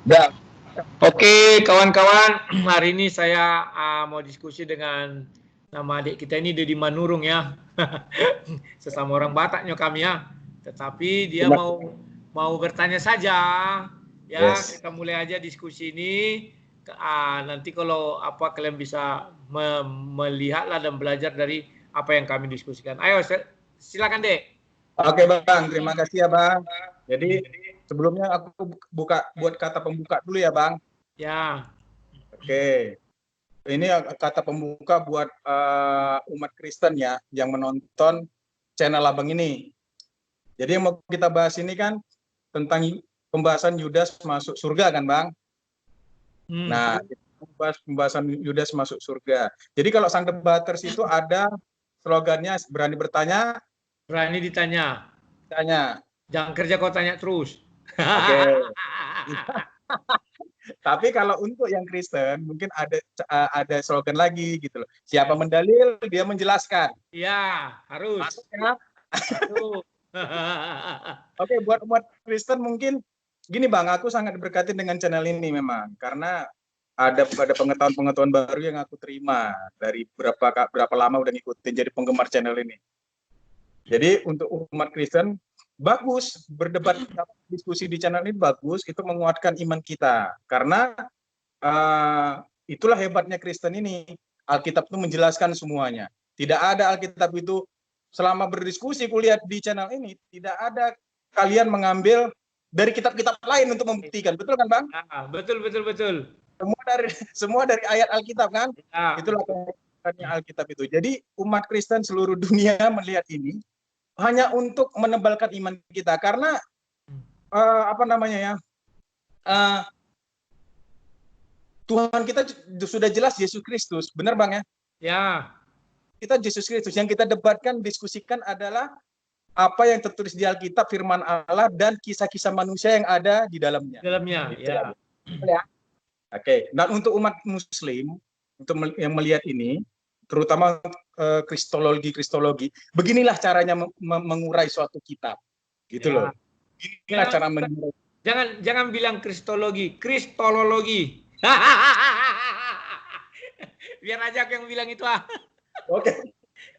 Ya. Oke, kawan-kawan, hari ini saya mau diskusi dengan nama adik kita ini Dedi Manurung ya. Sesama orang Bataknya kami ya. Tetapi dia mau bertanya saja. Ya, Yes. kita mulai aja diskusi ini. Nanti kalau apa kalian bisa melihatlah dan belajar dari apa yang kami diskusikan. Ayo, silakan Dek. Oke Bang, terima kasih ya Bang. Jadi sebelumnya aku buat kata pembuka dulu ya Bang. Ya. Oke, ini kata pembuka buat umat Kristen ya yang menonton channel Abang ini. Jadi yang mau kita bahas ini kan tentang pembahasan Yudas masuk surga kan Bang. Nah, pembahasan Yudas masuk surga. Jadi kalau sang debaters itu ada slogannya berani bertanya, Berani ditanya. tanya. Jangan kerja kau tanya terus. Oke. Tapi kalau untuk yang Kristen mungkin ada slogan lagi gitu loh. Siapa mendalil dia menjelaskan. Iya, harus. Masuk ya. Harus. Oke, buat umat Kristen mungkin gini Bang, aku sangat berkati dengan channel ini memang karena ada pengetahuan-pengetahuan baru yang aku terima dari berapa lama udah ngikutin jadi penggemar channel ini. Jadi untuk umat Kristen bagus berdebat, diskusi di channel ini bagus, itu menguatkan iman kita karena itulah hebatnya Kristen ini. Alkitab itu menjelaskan semuanya. Tidak ada Alkitab itu selama berdiskusi kuliah di channel ini, tidak ada kalian mengambil dari kitab-kitab lain untuk membuktikan. Betul kan, Bang? Ya, betul, betul, betul. Semua dari ayat Alkitab kan? Ya. Itulah kehebatannya Alkitab itu. Jadi umat Kristen seluruh dunia melihat ini hanya untuk menebalkan iman kita karena apa namanya ya? Tuhan kita sudah jelas Yesus Kristus, benar Bang ya? Ya. Kita Yesus Kristus, yang kita debatkan, diskusikan adalah apa yang tertulis di Alkitab, firman Allah, dan kisah-kisah manusia yang ada di dalamnya. Dalamnya, Itu ya. ya. Oke, dan untuk umat Muslim, untuk yang melihat ini, terutama kristologi, beginilah caranya mengurai suatu kitab, gitu Ya. loh. Inilah cara mengurai. Jangan bilang kristologi, kristolologi. Biar aja aku yang bilang itu Oke,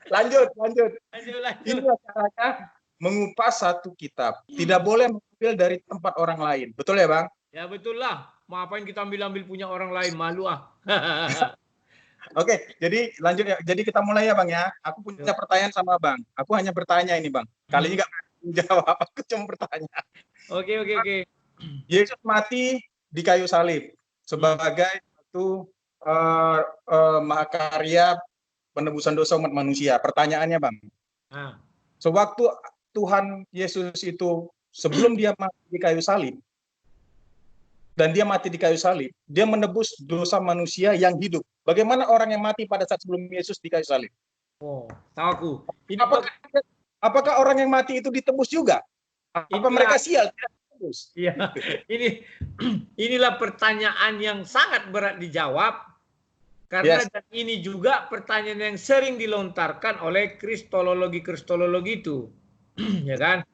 lanjut. Lanjut. Inilah caranya mengupas satu kitab. Tidak boleh mengambil dari tempat orang lain. Betul ya, Bang? Ya betul lah. Mau apain kita ambil punya orang lain, malu Oke, jadi lanjut ya. Jadi kita mulai ya, Bang ya. Aku punya pertanyaan sama Bang. Aku hanya bertanya ini, Bang. Kali ini nggak jawab, aku cuma bertanya. Oke. Yesus mati di kayu salib sebagai satu mahakarya penebusan dosa umat manusia. Pertanyaannya, Bang. Sewaktu Tuhan Yesus itu sebelum dia mati di kayu salib, dan dia mati di kayu salib, dia menebus dosa manusia yang hidup. Bagaimana orang yang mati pada saat sebelum Yesus di kayu salib? Oh, tahu aku. Apakah orang yang mati itu ditebus juga? Apa mereka sial? Iya, inilah pertanyaan yang sangat berat dijawab karena ini juga pertanyaan yang sering dilontarkan oleh kristologi itu, ya kan?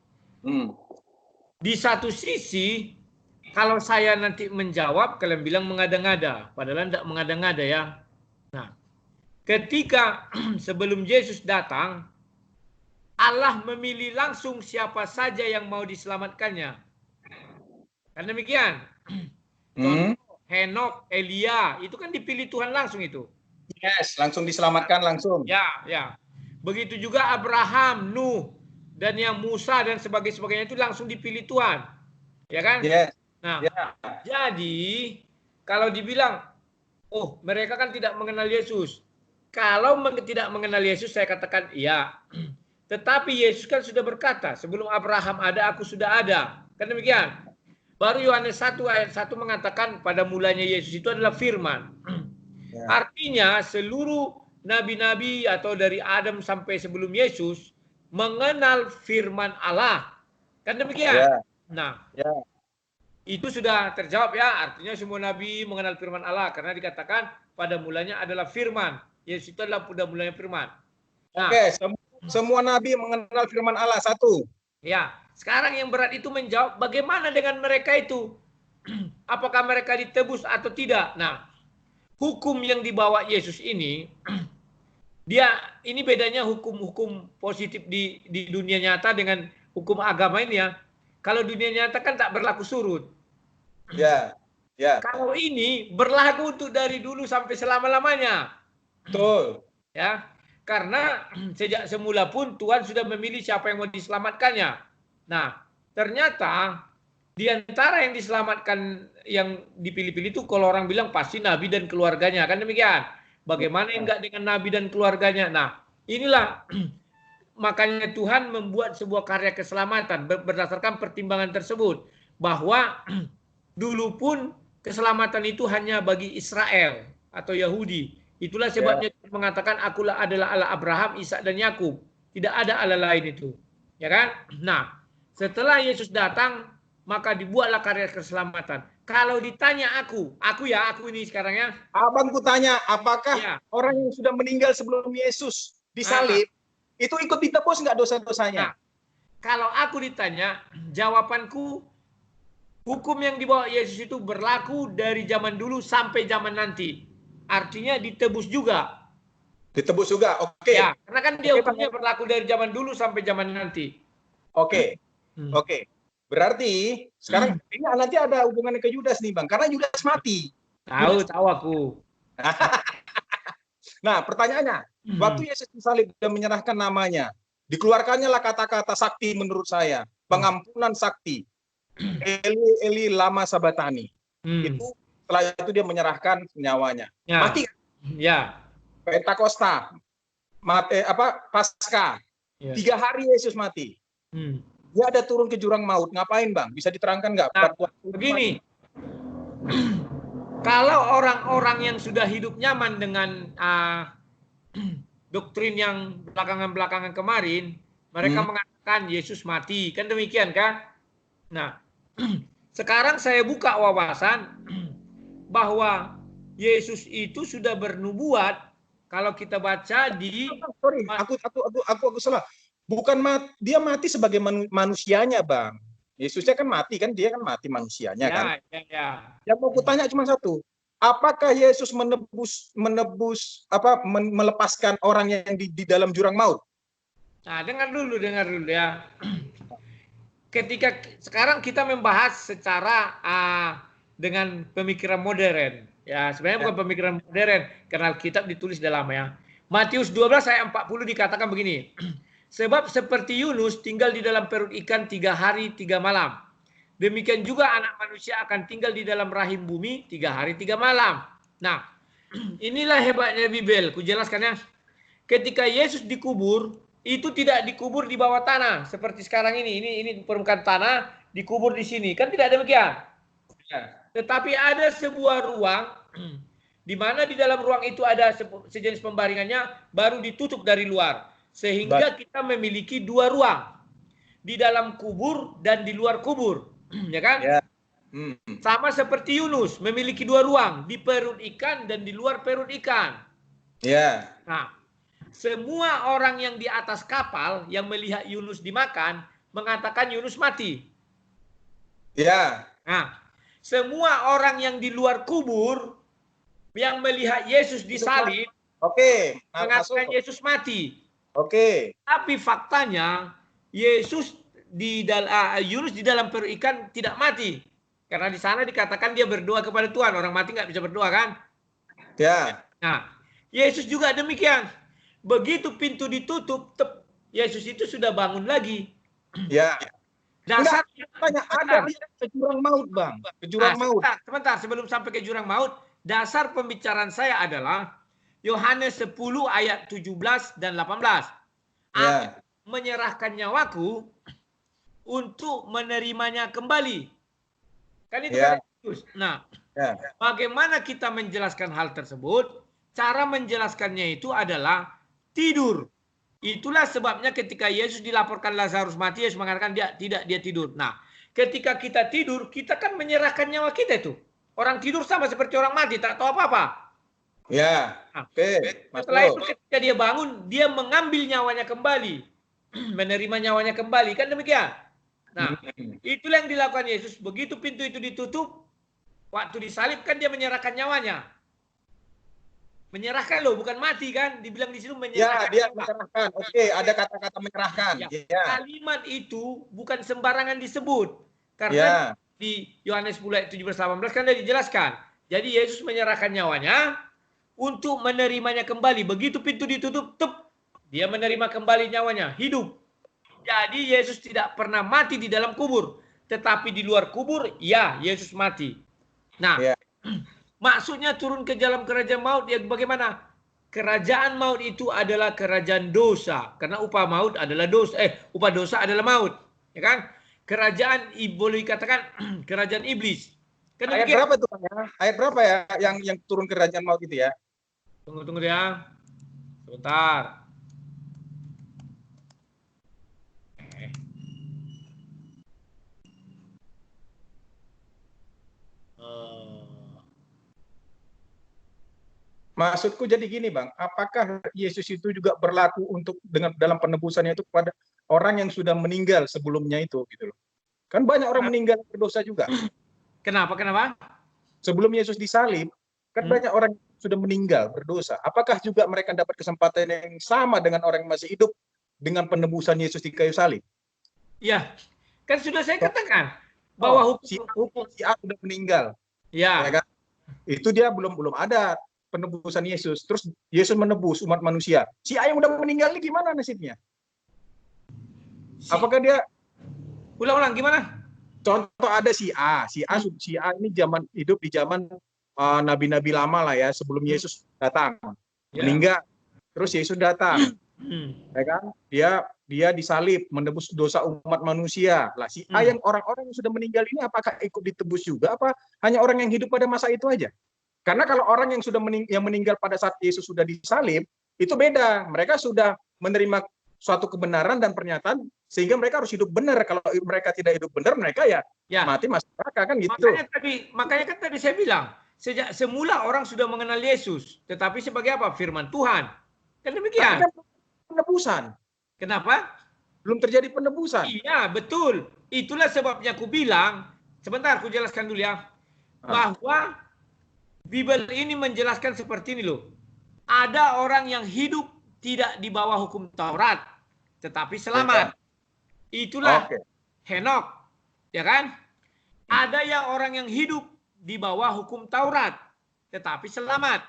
Di satu sisi, kalau saya nanti menjawab, kalian bilang mengada-ngada, padahal tidak mengada-ngada ya. Nah, ketika sebelum Yesus datang, Allah memilih langsung siapa saja yang mau diselamatkannya. Kan demikian. Contoh Henok, Elia, itu kan dipilih Tuhan langsung itu. Yes, langsung diselamatkan langsung. Ya. Begitu juga Abraham, Nuh, dan yang Musa dan sebagainya itu langsung dipilih Tuhan. Ya kan? Yes. Nah, jadi kalau dibilang, oh mereka kan tidak mengenal Yesus. Kalau tidak mengenal Yesus, saya katakan iya. Tetapi Yesus kan sudah berkata, sebelum Abraham ada, aku sudah ada. Kan demikian. Baru Yohanes 1 ayat 1 mengatakan pada mulanya Yesus itu adalah firman. Artinya seluruh nabi-nabi atau dari Adam sampai sebelum Yesus mengenal firman Allah. Kan demikian. Nah, itu sudah terjawab ya. Artinya semua nabi mengenal firman Allah karena dikatakan pada mulanya adalah firman. Yesus itu adalah pada mulanya firman. Nah, oke, semua nabi mengenal firman Allah satu. Ya, sekarang yang berat itu menjawab bagaimana dengan mereka itu. apakah mereka ditebus atau tidak. Nah, hukum yang dibawa Yesus ini, ini bedanya hukum-hukum positif di dunia nyata dengan hukum agama ini ya. Kalau dunia nyata kan tak berlaku surut. Ya, ya. Kalau ini berlaku untuk dari dulu sampai selama-lamanya. Betul. Ya, karena sejak semula pun Tuhan sudah memilih siapa yang mau diselamatkannya. Nah, ternyata di antara yang diselamatkan, yang dipilih-pilih itu kalau orang bilang pasti Nabi dan keluarganya, kan demikian. Bagaimana yang enggak dengan Nabi dan keluarganya? Nah, inilah makanya Tuhan membuat sebuah karya keselamatan berdasarkan pertimbangan tersebut, bahwa dulu pun keselamatan itu hanya bagi Israel atau Yahudi. Itulah sebabnya Tuhan mengatakan akulah adalah Allah Abraham, Ishak dan Yakub. Tidak ada Allah lain itu. Ya kan? Nah, setelah Yesus datang, maka dibuatlah karya keselamatan. Kalau ditanya aku ini sekarang ya. Abang ku tanya, apakah orang yang sudah meninggal sebelum Yesus disalib, itu ikut ditebus nggak dosa-dosanya? Nah, kalau aku ditanya, jawabanku, hukum yang dibawa Yesus itu berlaku dari zaman dulu sampai zaman nanti. Artinya ditebus juga. Ditebus juga, oke. Ya, karena kan dia hukumnya berlaku dari zaman dulu sampai zaman nanti. Oke. Berarti sekarang ini nanti ada hubungannya ke Yudas nih Bang, karena Yudas mati. Tahu aku. Nah, pertanyaannya, waktu Yesus disalib dan menyerahkan namanya, dikeluarkannya lah kata-kata sakti menurut saya, pengampunan sakti. Eli Eli lama sabatani. Itu setelah itu dia menyerahkan nyawanya. Mati kan? Ya. Pentakosta. Pasca. 3 hari Yesus mati. Dia ada turun ke jurang maut. Ngapain Bang? Bisa diterangkan nggak? Nah, begini. Kalau orang-orang yang sudah hidup nyaman dengan doktrin yang belakangan-belakangan kemarin, mereka mengatakan Yesus mati. Kan demikian kan? Nah, sekarang saya buka wawasan bahwa Yesus itu sudah bernubuat. Kalau kita baca di aku salah. Bukan dia mati sebagai manusianya, Bang. Yesusnya kan mati kan, dia kan mati manusianya kan. Yang mau aku tanya cuma satu. Apakah Yesus melepaskan orang yang di dalam jurang maut? Nah, dengar dulu ya. Ketika sekarang kita membahas secara dengan pemikiran modern. Ya, sebenarnya bukan pemikiran modern, karena kitab ditulis dalam ya. Matius 12 ayat 40 dikatakan begini. Sebab seperti Yunus tinggal di dalam perut ikan 3 hari 3 malam. Demikian juga anak manusia akan tinggal di dalam rahim bumi 3 hari 3 malam. Nah, inilah hebatnya Bible. Ku jelaskan ya. Ketika Yesus dikubur, itu tidak dikubur di bawah tanah seperti sekarang ini permukaan tanah, dikubur di sini. Kan tidak demikian. Tetapi ada sebuah ruang di mana di dalam ruang itu ada sejenis pembaringannya baru ditutup dari luar. Sehingga kita memiliki 2 ruang. Di dalam kubur dan di luar kubur. Ya kan? Sama seperti Yunus memiliki 2 ruang, di perut ikan dan di luar perut ikan. Nah, semua orang yang di atas kapal yang melihat Yunus dimakan mengatakan Yunus mati. Nah, semua orang yang di luar kubur yang melihat Yesus disalib mengatakan Yesus mati. Tapi faktanya Yesus Yunus di dalam perut ikan tidak mati. Karena di sana dikatakan dia berdoa kepada Tuhan. Orang mati nggak bisa berdoa kan? Nah, Yesus juga demikian. Begitu pintu ditutup, Yesus itu sudah bangun lagi. Dasarnya ada ke jurang maut, Bang. Ke jurang maut. Sebentar, sebelum sampai ke jurang maut, dasar pembicaraan saya adalah Yohanes 10 ayat 17 dan 18. Aku menyerahkan nyawaku untuk menerimanya kembali. Kan itu kan Yesus. Nah, bagaimana kita menjelaskan hal tersebut? Cara menjelaskannya itu adalah tidur. Itulah sebabnya ketika Yesus dilaporkan Lazarus mati, Yesus mengatakan dia tidur. Nah, ketika kita tidur, kita kan menyerahkan nyawa kita itu. Orang tidur sama seperti orang mati, tak tahu apa-apa. Setelah itu ketika dia bangun, dia mengambil nyawanya kembali. Menerima nyawanya kembali, kan demikian. Nah, itulah yang dilakukan Yesus. Begitu pintu itu ditutup, Waktu disalib kan dia menyerahkan nyawanya. Menyerahkan loh, bukan mati kan? Dibilang di situ menyerahkan. Ya, dia menyerahkan. Oke, ada kata-kata menyerahkan. Ya. Ya. Kalimat itu bukan sembarangan disebut. Karena Ya. di Yohanes 10 ayat 17-18 kan dia dijelaskan. Jadi Yesus menyerahkan nyawanya untuk menerimanya kembali. Begitu pintu ditutup, dia menerima kembali nyawanya, hidup. Jadi Yesus tidak pernah mati di dalam kubur. Tetapi di luar kubur, ya Yesus mati. Nah, ya. Maksudnya turun ke dalam kerajaan maut, ya bagaimana? Kerajaan maut itu adalah kerajaan dosa. Karena upah maut adalah dosa. Upah dosa adalah maut. Ya kan? Kerajaan, boleh dikatakan kerajaan iblis. Ayat berapa tuh ya? Ayat berapa ya yang turun kerajaan maut itu ya? Tunggu ya. Sebentar. Maksudku jadi gini Bang, apakah Yesus itu juga berlaku untuk dalam penebusannya itu kepada orang yang sudah meninggal sebelumnya itu gitu loh. Kan banyak orang meninggal berdosa juga. Kenapa? Sebelum Yesus disalib, kan banyak orang sudah meninggal berdosa. Apakah juga mereka dapat kesempatan yang sama dengan orang yang masih hidup dengan penebusan Yesus di kayu salib? Ya, kan sudah saya katakan bahwa hukum si A sudah meninggal. Ya kan? Itu dia belum ada penebusan Yesus. Terus Yesus menebus umat manusia. Si A yang udah meninggal ini gimana nasibnya? Apakah dia ulang gimana? Contoh ada si A ini hidup di zaman nabi-nabi lama lah ya, sebelum Yesus datang. Meninggal. Terus Yesus datang. Ya kan? Dia disalib menebus dosa umat manusia. Lah si A yang orang-orang yang sudah meninggal ini apakah ikut ditebus juga apa hanya orang yang hidup pada masa itu aja? Karena kalau orang yang sudah meninggal pada saat Yesus sudah disalib, itu beda. Mereka sudah menerima suatu kebenaran dan pernyataan sehingga mereka harus hidup benar. Kalau mereka tidak hidup benar, mereka ya mati masuk neraka kan gitu. Makanya kan tadi saya bilang, sejak semula orang sudah mengenal Yesus, tetapi sebagai apa? Firman Tuhan. Kan demikian. Tapi kan penebusan. Kenapa? Belum terjadi penebusan. Iya, betul. Itulah sebabnya aku bilang, sebentar aku jelaskan dulu ya, bahwa Bible ini menjelaskan seperti ini loh. Ada orang yang hidup tidak di bawah hukum Taurat, tetapi selamat. Itulah Henok, ya kan? Ada yang orang yang hidup di bawah hukum Taurat, tetapi selamat.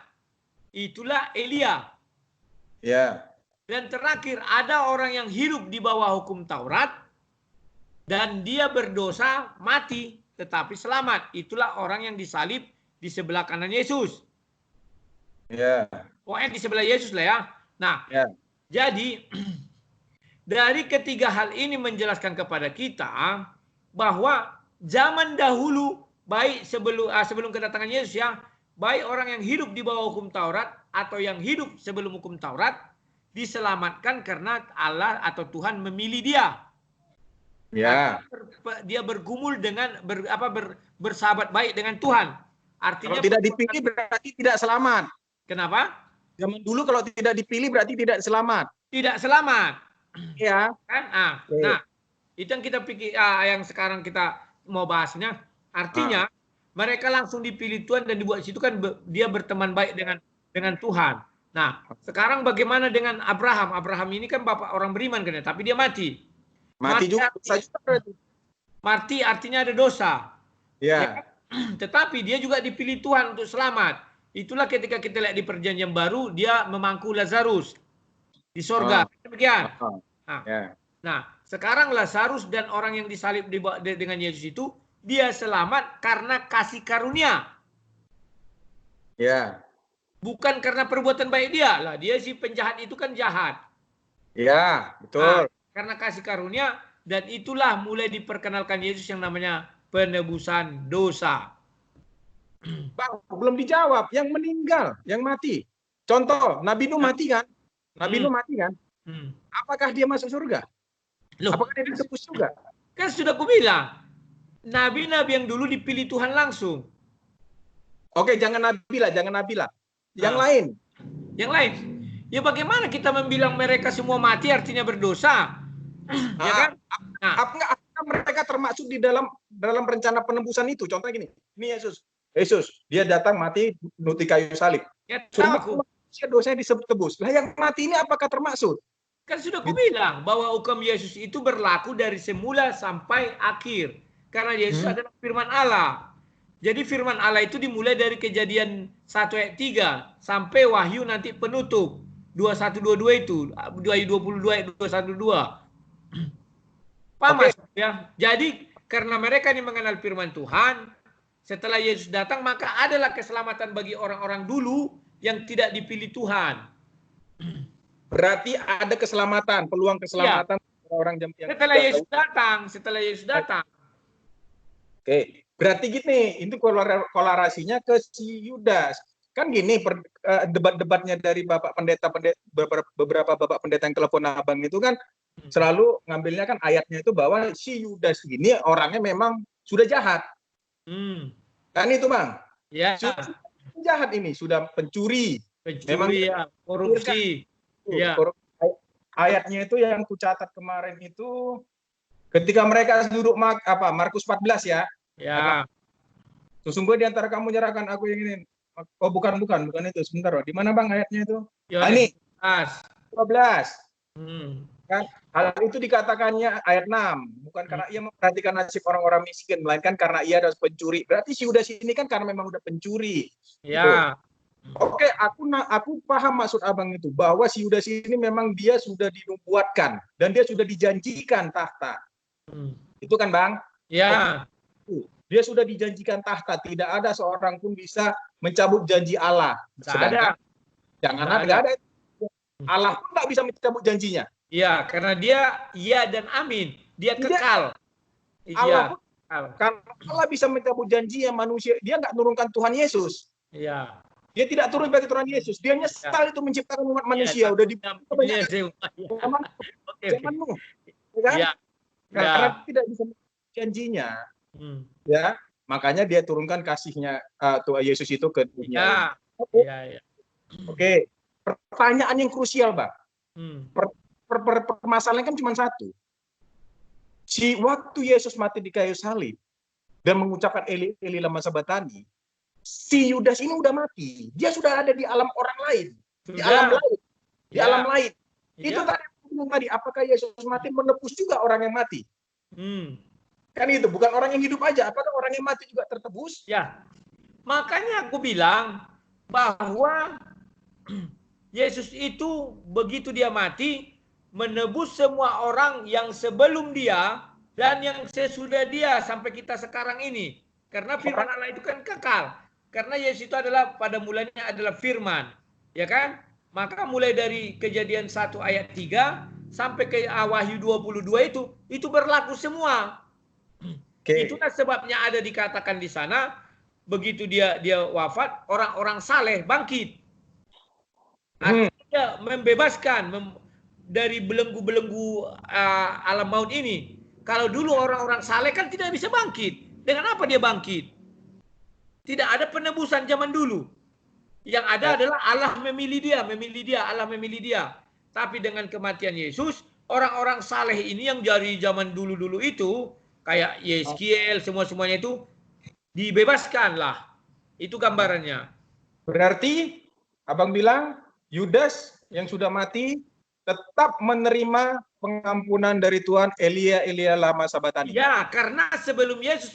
Itulah Elia. Ya. Dan terakhir ada orang yang hidup di bawah hukum Taurat dan dia berdosa mati, tetapi selamat. Itulah orang yang disalib di sebelah kanan Yesus. Ya. Pokoknya di sebelah Yesus lah ya. Nah, jadi dari ketiga hal ini menjelaskan kepada kita bahwa zaman dahulu, baik sebelum kedatangan Yesus ya, baik orang yang hidup di bawah hukum Taurat atau yang hidup sebelum hukum Taurat, diselamatkan karena Allah atau Tuhan memilih dia. Ya. Dia bergumul dengan bersahabat baik dengan Tuhan. Artinya kalau tidak dipilih berarti tidak selamat. Kenapa? Zaman dulu kalau tidak dipilih berarti tidak selamat. Tidak selamat. Ya. Kan? Nah, itu yang kita pikir, yang sekarang kita mau bahasnya. Artinya mereka langsung dipilih Tuhan dan dibuat situ kan dia berteman baik dengan Tuhan. Nah, sekarang bagaimana dengan Abraham? Abraham ini kan bapak orang beriman kan ya, tapi dia mati. Mati juga. Mati artinya ada dosa. Ya. Tetapi dia juga dipilih Tuhan untuk selamat. Itulah ketika kita lihat di perjanjian baru, dia memangku Lazarus di sorga. Demikian. Nah, sekarang Lazarus dan orang yang disalib dengan Yesus itu, dia selamat karena kasih karunia. Ya. Bukan karena perbuatan baik dia. Lah, dia si penjahat itu kan jahat. Ya, betul. Karena kasih karunia, dan itulah mulai diperkenalkan Yesus yang namanya penebusan dosa. Bang, belum dijawab. Yang meninggal, yang mati. Contoh, Nabi Nuh mati kan? Nabi Nuh mati kan? Apakah dia masuk surga? Loh, apakah dia ditebus juga? Kan sudah aku bilang, nabi-nabi yang dulu dipilih Tuhan langsung. Oke, jangan nabi lah. Yang lain. Yang lain. Ya bagaimana kita membilang mereka semua mati artinya berdosa? Ya kan? Apakah mereka termasuk di dalam rencana penebusan itu? Contohnya gini, ini Yesus, Yesus, dia datang mati nuti kayu salib. Ya Semua tahu. manusia dosanya ditebus. Lah yang mati ini apakah termaksud? Kan sudah kubilang bahwa hukum Yesus itu berlaku dari semula sampai akhir. Karena Yesus adalah firman Allah. Jadi firman Allah itu dimulai dari Kejadian 1 ayat 3 sampai Wahyu nanti penutup 2122 itu, Wahyu 22 ayat 212. Paham ya? Jadi karena mereka ini mengenal firman Tuhan, setelah Yesus datang maka adalah keselamatan bagi orang-orang dulu yang tidak dipilih Tuhan. Berarti ada keselamatan, peluang keselamatan orang yang setelah Yesus datang. Oke, berarti gini, itu kolarasinya ke si Yudas. Kan gini, debat-debatnya dari beberapa bapak pendeta yang telepon abang itu kan selalu ngambilnya kan ayatnya itu bahwa si Yudas ini orangnya memang sudah jahat. Kan itu, Bang? Ya. Sudah jahat ini, sudah pencuri. Memang ya, korupsi. Ya. Ayatnya itu yang kucatat kemarin itu ketika mereka duduk Markus 14 ya. Ya. Sesungguhnya di antara kamu menyerahkan aku yang ini. Oh bukan itu. Sebentar, di mana Bang ayatnya itu? Ini 12. Kan hal itu dikatakannya ayat 6, bukan karena ia memperhatikan nasib orang-orang miskin, melainkan karena ia adalah pencuri. Berarti si Yudas ini kan karena memang udah pencuri. Ya. Gitu. Oke, aku paham maksud abang itu bahwa si Yudas ini memang dia sudah dinubuatkan dan dia sudah dijanjikan tahta. Itu kan Bang? Ya. Dia sudah dijanjikan tahta, tidak ada seorang pun bisa mencabut janji Allah. Sedangkan nggak ada. Allah pun nggak bisa mencabut janjinya. Iya, karena dia iya dan amin. Dia kekal. Allah pun, karena Allah bisa mencabut janjinya manusia, dia nggak turunkan Tuhan Yesus. Iya. Dia tidak turun sebagai Tuhan Yesus. Dia nyesal itu menciptakan umat manusia. Udah di zaman Nuh. Kan? Karena tidak bisa janjinya. Ya, makanya dia turunkan kasihnya Tuhan Yesus itu ke dunia. Oke. Pertanyaan yang krusial, Bang. Permasalahan kan cuma satu. Waktu Yesus mati di kayu salib dan mengucapkan Eli Eli lama sabatani, si Yudas ini udah mati. Dia sudah ada di alam orang lain. Di alam lain. Di alam lain. Itu tadi, apakah Yesus mati menebus juga orang yang mati? Kan itu, bukan orang yang hidup aja. Apakah orang yang mati juga tertebus? Ya. Makanya aku bilang bahwa Yesus itu begitu dia mati menebus semua orang yang sebelum dia dan yang sesudah dia sampai kita sekarang ini. Karena firman Allah itu kan kekal. Karena Yesus itu adalah pada mulanya adalah firman. Ya kan? Maka mulai dari Kejadian 1 ayat 3 sampai ke Wahyu 22 itu berlaku semua. Itulah sebabnya ada dikatakan di sana begitu dia wafat, orang-orang saleh bangkit. Artinya membebaskan dari belenggu-belenggu alam maut ini. Kalau dulu orang-orang saleh kan tidak bisa bangkit. Dengan apa dia bangkit? Tidak ada penebusan zaman dulu. Yang ada adalah Allah memilih dia, Allah memilih dia. Tapi dengan kematian Yesus, orang-orang saleh ini yang dari zaman dulu-dulu itu, kayak Yeskiel, semuanya itu dibebaskan lah. Itu gambarannya. Berarti abang bilang Yudas yang sudah mati tetap menerima pengampunan dari Tuhan Elia lama sabatani. Ya, karena sebelum Yesus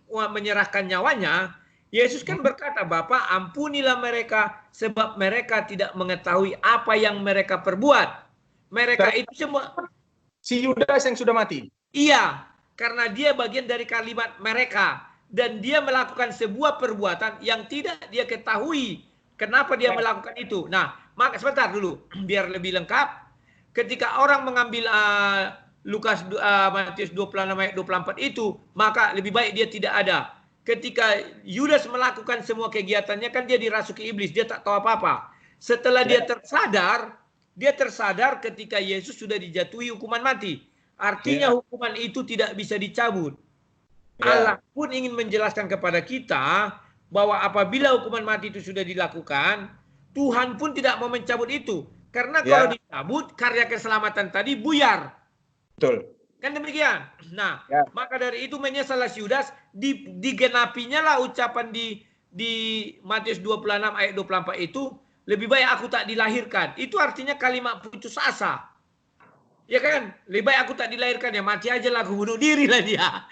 menyerahkan nyawanya, Yesus kan berkata, Bapa ampunilah mereka sebab mereka tidak mengetahui apa yang mereka perbuat. Mereka itu semua. Si Yudas yang sudah mati? Iya, karena dia bagian dari kalimat mereka. Dan dia melakukan sebuah perbuatan yang tidak dia ketahui. Kenapa dia melakukan itu? Nah, maka sebentar dulu, biar lebih lengkap. Ketika orang mengambil Matius 26 ayat 24 itu, maka lebih baik dia tidak ada. Ketika Yudas melakukan semua kegiatannya, kan dia dirasuki iblis, dia tak tahu apa-apa. Setelah dia tersadar ketika Yesus sudah dijatuhi hukuman mati. Artinya hukuman itu tidak bisa dicabut. Allah pun ingin menjelaskan kepada kita bahwa apabila hukuman mati itu sudah dilakukan, Tuhan pun tidak mau mencabut itu. Karena kalau dicabut, karya keselamatan tadi buyar. Betul. Kan demikian. Nah, maka dari itu menyesallah Yudas, digenapinya lah ucapan di Matius 26 ayat 24 itu, lebih baik aku tak dilahirkan. Itu artinya kalimat putus asa. Ya kan? Lebih baik aku tak dilahirkan, ya mati aja lah, aku bunuh diri lah dia.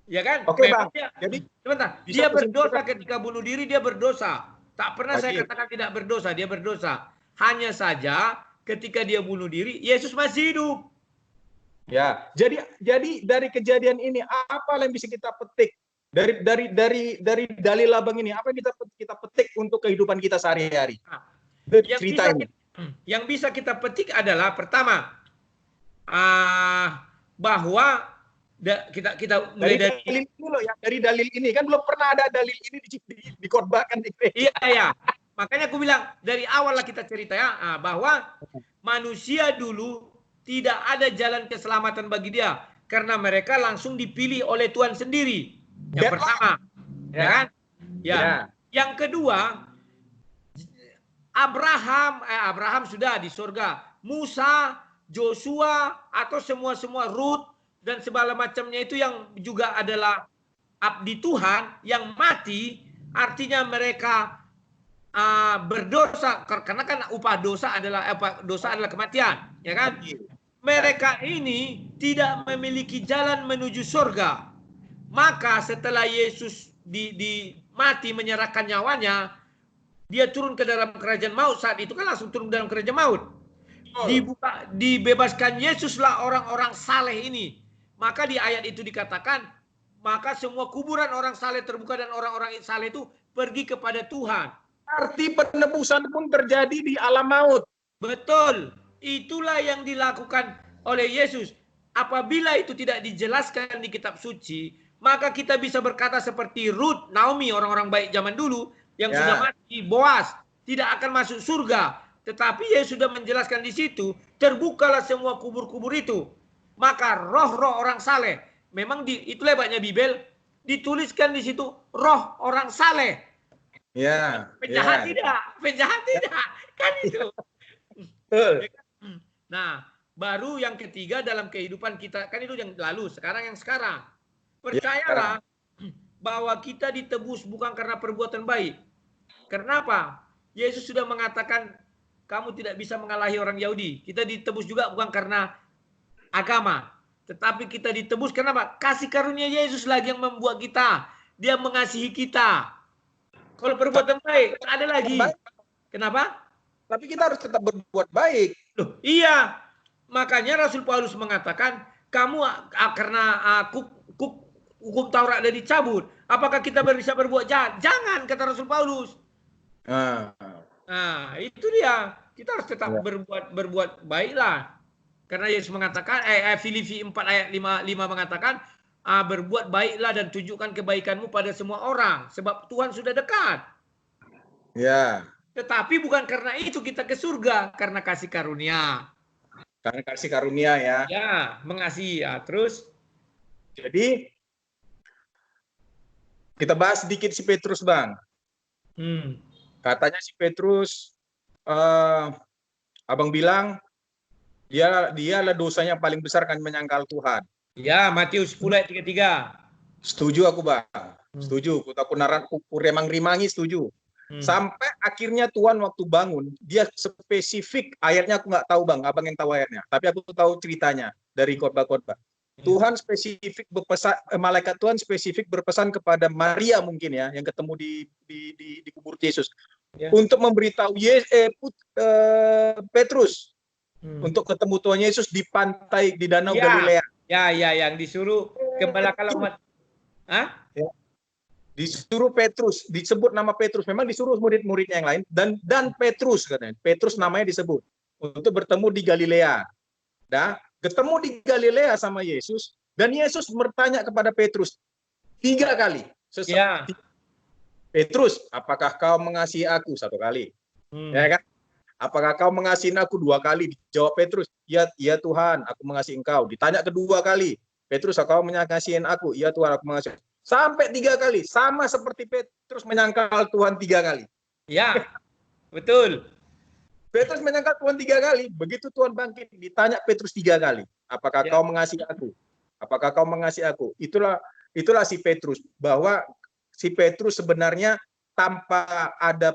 Ya kan? Oke, Memang Bang. dia, Jadi sebentar, bisa dia berdosa kusimpulkan ketika bunuh diri, dia berdosa. Tak pernah saya lagi. katakan tidak berdosa, dia berdosa. Hanya saja ketika dia bunuh diri, Yesus masih hidup. Ya, jadi dari kejadian ini apa yang bisa kita petik dari dalil Abang ini? Apa yang kita petik untuk kehidupan kita sehari-hari? Nah, Dari cerita ini. yang bisa kita petik adalah pertama, bahwa kita mulai dari dalil ini loh, ya, dari dalil ini kan belum pernah ada dalil ini dikhotbahkan di gereja. iya. Makanya aku bilang dari awal lah kita cerita ya, bahwa manusia dulu tidak ada jalan keselamatan bagi dia karena mereka langsung dipilih oleh Tuhan sendiri. Yang pertama, ya kan? Ya. Yang kedua, Abraham sudah di surga. Musa, Joshua, atau semua Ruth dan segala macamnya itu yang juga adalah abdi Tuhan yang mati, artinya mereka berdosa, karena kan upah dosa adalah kematian, ya kan? Mereka ini tidak memiliki jalan menuju surga. Maka setelah Yesus mati menyerahkan nyawanya, dia turun ke dalam kerajaan maut. Saat itu kan langsung turun ke dalam kerajaan maut. Dibebaskan Yesuslah orang-orang saleh ini. Maka di ayat itu dikatakan, maka semua kuburan orang saleh terbuka dan orang-orang saleh itu pergi kepada Tuhan. Arti penebusan pun terjadi di alam maut. Betul. Itulah yang dilakukan oleh Yesus. Apabila itu tidak dijelaskan di kitab suci, maka kita bisa berkata seperti Ruth, Naomi, orang-orang baik zaman dulu yang sudah mati, Boas, tidak akan masuk surga. Tetapi Yesus sudah menjelaskan di situ, terbukalah semua kubur-kubur itu. Maka roh-roh orang saleh, memang itu lebatnya Bibel, dituliskan di situ roh orang saleh. Ya. Penjahat tidak, kan itu. Nah, baru yang ketiga dalam kehidupan kita, kan itu yang lalu, sekarang yang sekarang. Percayalah bahwa kita ditebus bukan karena perbuatan baik. Kenapa? Yesus sudah mengatakan kamu tidak bisa mengalahi orang Yahudi. Kita ditebus juga bukan karena agama, tetapi kita ditebus kenapa? Kasih karunia Yesus lagi yang membuat kita. Dia mengasihi kita. Kalau perbuatan baik ada lagi. Kenapa? Tapi kita harus tetap berbuat baik. Loh, iya. Makanya Rasul Paulus mengatakan, kamu karena hukum Taurat sudah dicabut, apakah kita bisa berbuat jahat? Jangan, kata Rasul Paulus. Nah, itu dia. Kita harus tetap berbuat baiklah. Karena Yesus mengatakan, Filipi 4 ayat 5 mengatakan, berbuat baiklah dan tunjukkan kebaikanmu pada semua orang, sebab Tuhan sudah dekat. Ya. Tetapi bukan karena itu kita ke surga, karena kasih karunia. Karena kasih karunia ya. Ya, mengasihi ya. Terus? Jadi kita bahas sedikit si Petrus, Bang. Katanya si Petrus, Abang bilang dialah dosanya paling besar kan menyangkal Tuhan. Ya, Matius 10 ayat 33. Setuju aku, Bang. Setuju. Aku remang-rimangi setuju. Sampai akhirnya Tuhan waktu bangun, dia spesifik, ayatnya aku nggak tahu, Bang. Abang yang tahu ayatnya. Tapi aku tahu ceritanya dari khotbah-khotbah. Tuhan spesifik berpesan, malaikat Tuhan spesifik berpesan kepada Maria mungkin ya, yang ketemu di kubur Yesus, untuk memberitahu Petrus untuk ketemu Tuhan Yesus di pantai di Danau Galilea. Ya, yang disuruh gembalakanlah umat. Disuruh Petrus, disebut nama Petrus. Memang disuruh murid-muridnya yang lain dan Petrus katanya. Petrus namanya disebut untuk bertemu di Galilea. Ketemu di Galilea sama Yesus, dan Yesus bertanya kepada Petrus 3 kali. Petrus, apakah kau mengasihi aku? 1 kali. Ya kan? Apakah kau mengasihi aku? 2 kali. Dijawab Petrus, ya Tuhan, aku mengasihi engkau. Ditanya kedua kali, Petrus, kau mengasihi aku? Ya Tuhan, aku mengasihi. Sampai 3 kali, sama seperti Petrus menyangkal Tuhan 3 kali. Ya, betul. Petrus menyangkal Tuhan 3 kali. Begitu Tuhan bangkit, ditanya Petrus 3 kali. Apakah kau mengasihi aku? Apakah kau mengasihi aku? Itulah si Petrus, bahwa si Petrus sebenarnya tanpa ada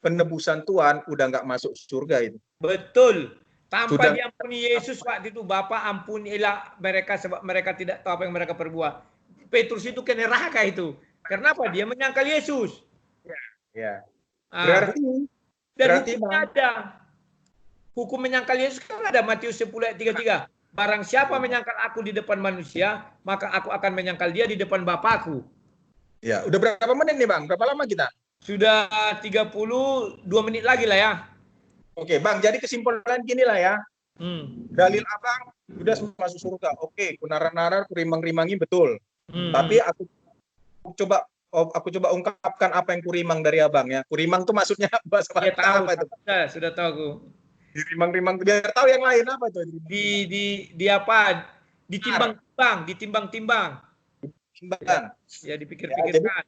penebusan Tuhan udah nggak masuk surga itu. Betul. Tanpa Sudah diampuni Yesus waktu itu, Bapa ampunilah mereka sebab mereka tidak tahu apa yang mereka perbuat. Petrus itu ke neraka itu. Kenapa? Dia menyangkal Yesus. ya. Ah, dan Berarti hukumnya ada. Hukum menyangkal Yesus kan ada, Matius 10 ayat 33. Barang siapa menyangkal aku di depan manusia, maka aku akan menyangkal dia di depan Bapakku. ya, udah berapa menit nih Bang? Berapa lama kita? Sudah 32 menit lagi lah ya. Oke, Bang, jadi kesimpulan gini lah ya. Dalil Abang sudah masuk surga. Oke, kunarar-narar, kurimang-rimangi betul. Tapi aku coba ungkapkan apa yang kurimang dari Abang ya. Kurimang tuh maksudnya bahasa Ya, tahu, apa itu? sudah tahu aku. Dirimang-rimang biar tahu yang lain apa tuh? Di apa? Ditimbang-timbang. Timbang. Ya, dipikir-pikirkan.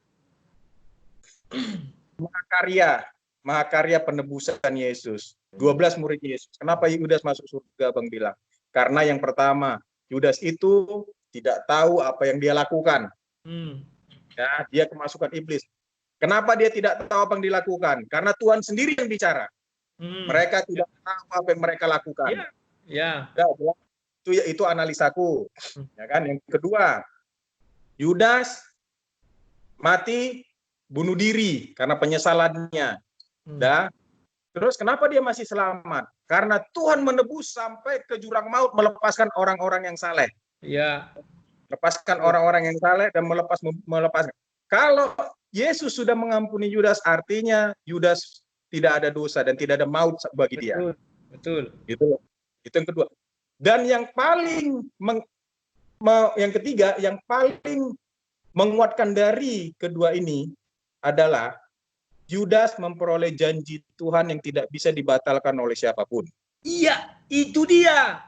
Mahakarya penebusan Yesus. 12 murid Yesus. Kenapa Yudas masuk surga, Bang bilang? Karena yang pertama, Yudas itu tidak tahu apa yang dia lakukan. Ya, dia kemasukan iblis. Kenapa dia tidak tahu apa yang dilakukan? Karena Tuhan sendiri yang bicara. Mereka tidak tahu apa yang mereka lakukan. Ya. Itu analisaku. Ya kan? Yang kedua, Yudas mati bunuh diri karena penyesalannya. Terus kenapa dia masih selamat? Karena Tuhan menebus sampai ke jurang maut, melepaskan orang-orang yang saleh. Ya. Lepaskan orang-orang yang saleh dan melepaskan. Kalau Yesus sudah mengampuni Yudas, artinya Yudas tidak ada dosa dan tidak ada maut bagi dia. Betul. Itu yang kedua. Dan yang paling yang ketiga, yang paling menguatkan dari kedua ini adalah Yudas memperoleh janji Tuhan yang tidak bisa dibatalkan oleh siapapun. Iya, itu dia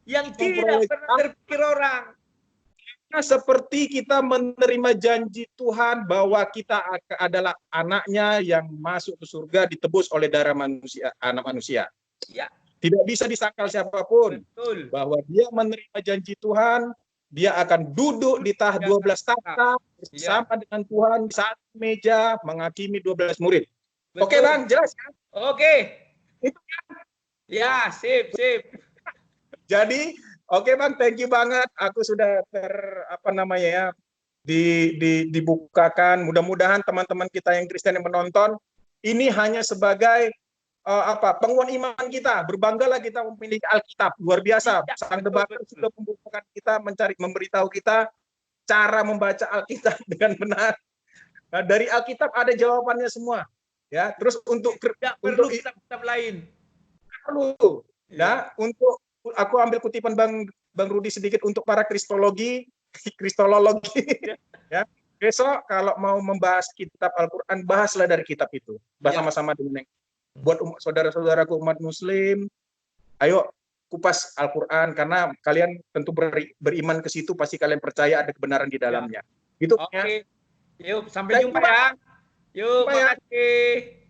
yang tidak pernah terpikir orang. Nah, seperti kita menerima janji Tuhan bahwa kita adalah anaknya yang masuk ke surga ditebus oleh darah manusia, anak manusia. Ya. Tidak bisa disangkal siapapun. Betul. Bahwa dia menerima janji Tuhan, dia akan duduk di 12 tahta bersama dengan Tuhan di satu meja menghakimi 12 murid. Betul. Oke Bang, jelas kan? Oke. Itu kan? Ya, sip. Jadi, oke Bang, thank you banget. Aku sudah dibukakan. Mudah-mudahan teman-teman kita yang Kristen yang menonton ini hanya sebagai penguat iman kita. Berbanggalah kita memiliki Alkitab. Luar biasa. Sang debater sudah membukakan kita, memberitahu kita cara membaca Alkitab dengan benar. Nah, dari Alkitab ada jawabannya semua. Ya, terus untuk kitab lain. Perlu. Ya, untuk aku ambil kutipan Bang Rudi sedikit untuk para kristologi. Ya. Besok kalau mau membahas kitab Al-Qur'an, bahaslah dari kitab itu. Bersama-sama dengan buat saudara-saudaraku umat muslim, ayo kupas Al-Qur'an karena kalian tentu beriman ke situ, pasti kalian percaya ada kebenaran di dalamnya. Gitu. Oke. Yuk, sampai jumpa ya. Yuk, makasih.